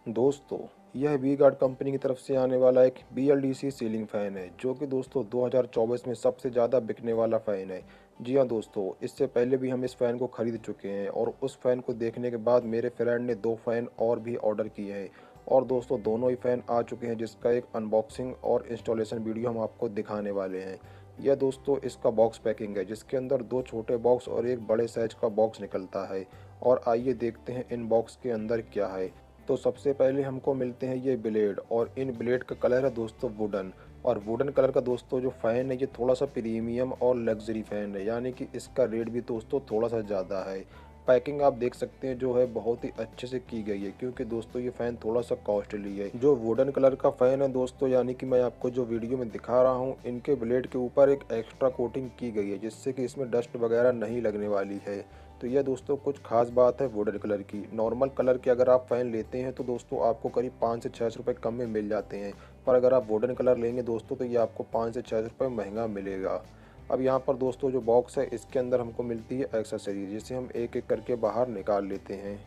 दोस्तों, यह we guard company की तरफ से आने वाला एक BLDC सीलिंग फ़ैन है, जो कि दोस्तों 2024 में सबसे ज़्यादा बिकने वाला फ़ैन है। जी हाँ दोस्तों, इससे पहले भी हम इस फ़ैन को खरीद चुके हैं और उस फ़ैन को देखने के बाद मेरे फ्रेंड ने 2 फ़ैन और भी ऑर्डर किए हैं। और दोस्तों दोनों ही फ़ैन आ चुके हैं, जिसका एक अनबॉक्सिंग और इंस्टॉलेशन वीडियो हम आपको दिखाने वाले हैं। यह दोस्तों इसका बॉक्स पैकिंग है, जिसके अंदर 2 छोटे बॉक्स और एक बड़े साइज़ का बॉक्स निकलता है। और आइए देखते हैं इन बॉक्स के अंदर क्या है। तो सबसे पहले हमको मिलते हैं ये ब्लेड, और इन ब्लेड का कलर है दोस्तों वुडन। और वुडन कलर का दोस्तों जो फ़ैन है ये थोड़ा सा प्रीमियम और लग्जरी फ़ैन है, यानी कि इसका रेट भी दोस्तों थोड़ा सा ज़्यादा है। पैकिंग आप देख सकते हैं जो है बहुत ही अच्छे से की गई है, क्योंकि दोस्तों ये फ़ैन थोड़ा सा कॉस्टली है। जो वुडन कलर का फ़ैन है दोस्तों, यानी कि मैं आपको जो वीडियो में दिखा रहा हूँ, इनके ब्लेड के ऊपर एक एक्स्ट्रा कोटिंग की गई है, जिससे कि इसमें डस्ट वगैरह नहीं लगने वाली है। तो यह दोस्तों कुछ खास बात है वुडन कलर की। नॉर्मल कलर के अगर आप फ़ैन लेते हैं तो दोस्तों आपको करीब 5 से 6 रुपये कम में मिल जाते हैं, पर अगर आप वुडन कलर लेंगे दोस्तों तो ये आपको 5 से 6 रुपये महंगा मिलेगा। अब यहाँ पर दोस्तों जो बॉक्स है इसके अंदर हमको मिलती है एक्सेसरीज, जिसे हम एक एक करके बाहर निकाल लेते हैं।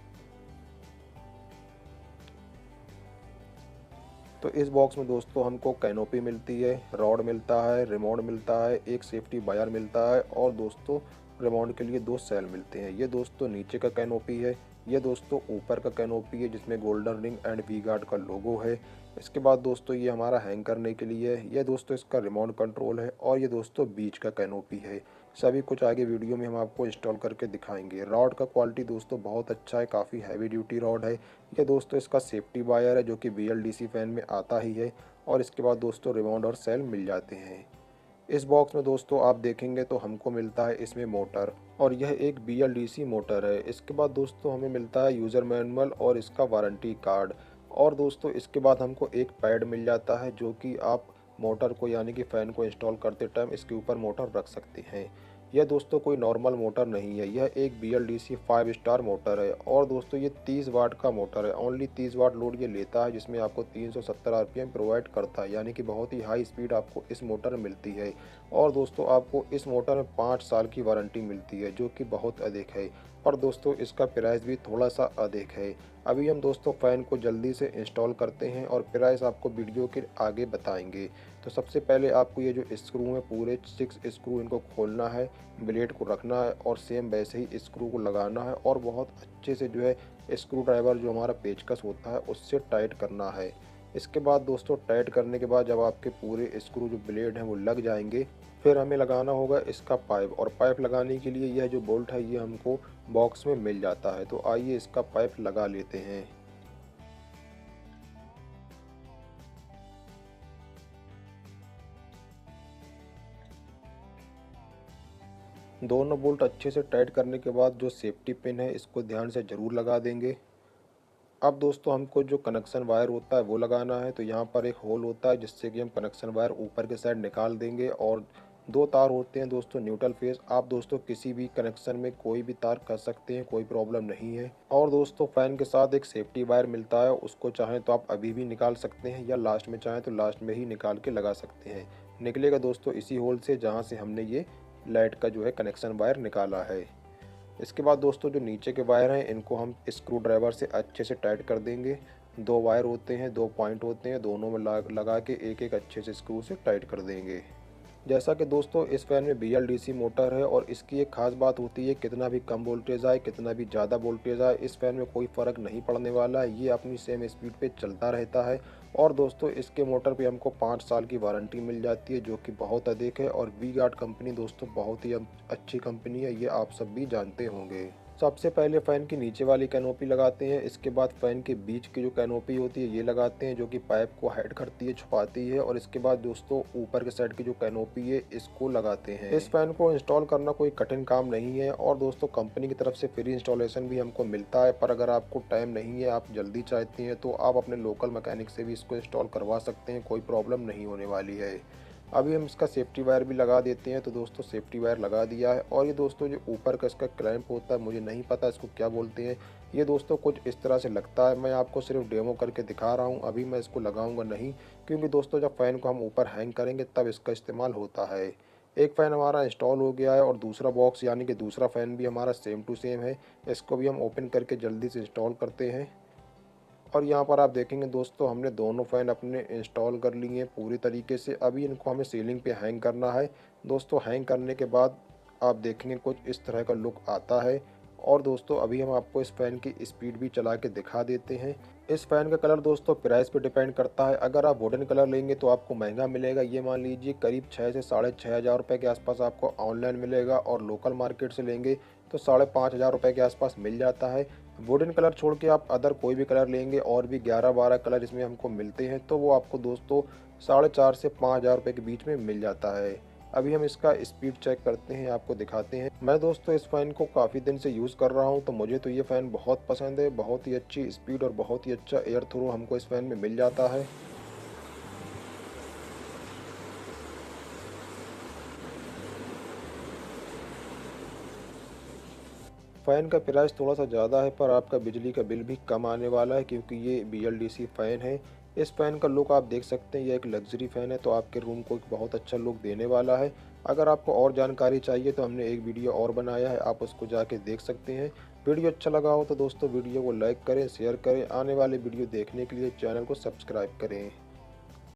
तो इस बॉक्स में दोस्तों हमको कैनोपी मिलती है, रॉड मिलता है, रिमोट मिलता है, एक सेफ्टी वायर मिलता है, और दोस्तों रिमोट के लिए 2 सेल मिलते हैं। ये दोस्तों नीचे का कैनोपी है। ये दोस्तों ऊपर का कैनोपी है, जिसमें golden ring and V Guard का लोगो है। इसके बाद दोस्तों ये हमारा हैंग करने के लिए है। ये दोस्तों इसका रिमोट कंट्रोल है, और ये दोस्तों बीच का कैनोपी है। सभी कुछ आगे वीडियो में हम आपको इंस्टॉल करके दिखाएंगे। रॉड का क्वालिटी दोस्तों बहुत अच्छा है, काफ़ी हैवी ड्यूटी रॉड है। ये दोस्तों इसका सेफ्टी वायर है, जो कि BLDC फैन में आता ही है। और इसके बाद दोस्तों रिमोट और सेल मिल जाते हैं। इस बॉक्स में दोस्तों आप देखेंगे तो हमको मिलता है इसमें मोटर, और यह एक BLDC मोटर है। इसके बाद दोस्तों हमें मिलता है यूज़र मैनुअल और इसका वारंटी कार्ड। और दोस्तों इसके बाद हमको एक पैड मिल जाता है, जो कि आप मोटर को यानी कि फ़ैन को इंस्टॉल करते टाइम इसके ऊपर मोटर रख सकते हैं। यह दोस्तों कोई नॉर्मल मोटर नहीं है, यह एक BLDC 5 स्टार मोटर है। और दोस्तों ये 30 वाट का मोटर है, ओनली 30 वाट लोड ये लेता है, जिसमें आपको 370 RPM प्रोवाइड करता है, यानी कि बहुत ही हाई स्पीड आपको इस मोटर में मिलती है। और दोस्तों आपको इस मोटर में 5 साल की वारंटी मिलती है, जो कि बहुत अधिक है। पर दोस्तों इसका प्राइस भी थोड़ा सा अधिक है। अभी हम दोस्तों फ़ैन को जल्दी से इंस्टॉल करते हैं और प्राइस आपको वीडियो के आगे बताएंगे। तो सबसे पहले आपको ये जो स्क्रू है पूरे 6 स्क्रू इनको खोलना है, ब्लेड को रखना है, और सेम वैसे ही स्क्रू को लगाना है, और बहुत अच्छे से जो है स्क्रू ड्राइवर जो हमारा पेचकस होता है उससे टाइट करना है। इसके बाद दोस्तों टाइट करने के बाद जब आपके पूरे स्क्रू जो ब्लेड हैं वो लग जाएंगे, फिर हमें लगाना होगा इसका पाइप। और पाइप लगाने के लिए यह जो बोल्ट है ये हमको बॉक्स में मिल जाता है। तो आइए इसका पाइप लगा लेते हैं। दोनों बोल्ट अच्छे से टाइट करने के बाद जो सेफ्टी पिन है इसको ध्यान से ज़रूर लगा देंगे। अब दोस्तों हमको जो कनेक्शन वायर होता है वो लगाना है। तो यहाँ पर एक होल होता है, जिससे कि हम कनेक्शन वायर ऊपर के साइड निकाल देंगे। और 2 तार होते हैं दोस्तों न्यूट्रल फेस, आप दोस्तों किसी भी कनेक्शन में कोई भी तार कर सकते हैं, कोई प्रॉब्लम नहीं है। और दोस्तों फ़ैन के साथ एक सेफ्टी वायर मिलता है, उसको चाहें तो आप अभी भी निकाल सकते हैं, या लास्ट में चाहें तो लास्ट में ही निकाल के लगा सकते हैं। निकलेगा दोस्तों इसी होल से जहाँ से हमने ये लाइट का जो है कनेक्शन वायर निकाला है। इसके बाद दोस्तों जो नीचे के वायर हैं इनको हम स्क्रू ड्राइवर से अच्छे से टाइट कर देंगे। 2 वायर होते हैं, 2 पॉइंट होते हैं, दोनों में लगा के एक एक अच्छे से स्क्रू से टाइट कर देंगे। जैसा कि दोस्तों इस फैन में BLDC मोटर है, और इसकी एक खास बात होती है कितना भी कम वोल्टेज आए कितना भी ज़्यादा वोल्टेज आए, इस फैन में कोई फ़र्क नहीं पड़ने वाला है, ये अपनी सेम स्पीड पे चलता रहता है। और दोस्तों इसके मोटर पे हमको 5 साल की वारंटी मिल जाती है, जो कि बहुत अधिक है। और वी गार्ड कंपनी दोस्तों बहुत ही अच्छी कंपनी है, ये आप सब भी जानते होंगे। सबसे पहले फ़ैन की नीचे वाली कैनोपी लगाते हैं, इसके बाद फ़ैन के बीच की जो कैनोपी होती है ये लगाते हैं, जो कि पाइप को हाइड करती है, छुपाती है। और इसके बाद दोस्तों ऊपर के साइड की जो कैनोपी है इसको लगाते हैं। इस फ़ैन को इंस्टॉल करना कोई कठिन काम नहीं है, और दोस्तों कंपनी की तरफ से फ्री इंस्टॉलेशन भी हमको मिलता है। पर अगर आपको टाइम नहीं है, आप जल्दी चाहती हैं, तो आप अपने लोकल मैकेनिक से भी इसको इंस्टॉल करवा सकते हैं, कोई प्रॉब्लम नहीं होने वाली है। अभी हम इसका सेफ्टी वायर भी लगा देते हैं। तो दोस्तों सेफ्टी वायर लगा दिया है, और ये दोस्तों जो ऊपर का इसका क्लैंप होता है, मुझे नहीं पता इसको क्या बोलते हैं, ये दोस्तों कुछ इस तरह से लगता है। मैं आपको सिर्फ डेमो करके दिखा रहा हूँ, अभी मैं इसको लगाऊंगा नहीं, क्योंकि दोस्तों जब फ़ैन को हम ऊपर हैंग करेंगे तब इसका इस्तेमाल होता है। एक फ़ैन हमारा इंस्टॉल हो गया है, और दूसरा बॉक्स यानी कि दूसरा फ़ैन भी हमारा सेम टू सेम है। इसको भी हम ओपन करके जल्दी से इंस्टॉल करते हैं। और यहाँ पर आप देखेंगे दोस्तों, हमने दोनों फ़ैन अपने इंस्टॉल कर लिए हैं पूरी तरीके से। अभी इनको हमें सीलिंग पे हैंग करना है। दोस्तों हैंग करने के बाद आप देखेंगे कुछ इस तरह का लुक आता है। और दोस्तों अभी हम आपको इस फ़ैन की स्पीड भी चला के दिखा देते हैं। इस फ़ैन का कलर दोस्तों प्राइस पे डिपेंड करता है। अगर आप वुडन कलर लेंगे तो आपको महंगा मिलेगा। ये मान लीजिए करीब 6 से साढ़े 6,000 रुपये के आसपास आपको ऑनलाइन मिलेगा, और लोकल मार्केट से लेंगे तो 5,500 रुपये के आसपास मिल जाता है। वुडन कलर छोड़ के आप अदर कोई भी कलर लेंगे, और भी 11-12 कलर इसमें हमको मिलते हैं, तो वो आपको दोस्तों 4,500 से 5,000 रुपये के बीच में मिल जाता है। अभी हम इसका स्पीड चेक करते हैं, आपको दिखाते हैं। मैं दोस्तों इस फ़ैन को काफ़ी दिन से यूज़ कर रहा हूं, तो मुझे तो ये फ़ैन बहुत पसंद है। बहुत ही अच्छी स्पीड और बहुत ही अच्छा एयर थ्रो हमको इस फ़ैन में मिल जाता है। फ़ैन का प्राइस थोड़ा-सा ज़्यादा है, पर आपका बिजली का बिल भी कम आने वाला है, क्योंकि ये BLDC फ़ैन है। इस फ़ैन का लुक आप देख सकते हैं, ये एक लग्ज़री फ़ैन है, तो आपके रूम को एक बहुत अच्छा लुक देने वाला है। अगर आपको और जानकारी चाहिए तो हमने एक वीडियो और बनाया है, आप उसको जाके देख सकते हैं। वीडियो अच्छा लगा हो तो दोस्तों वीडियो को लाइक करें, शेयर करें। आने वाले वीडियो देखने के लिए चैनल को सब्सक्राइब करें।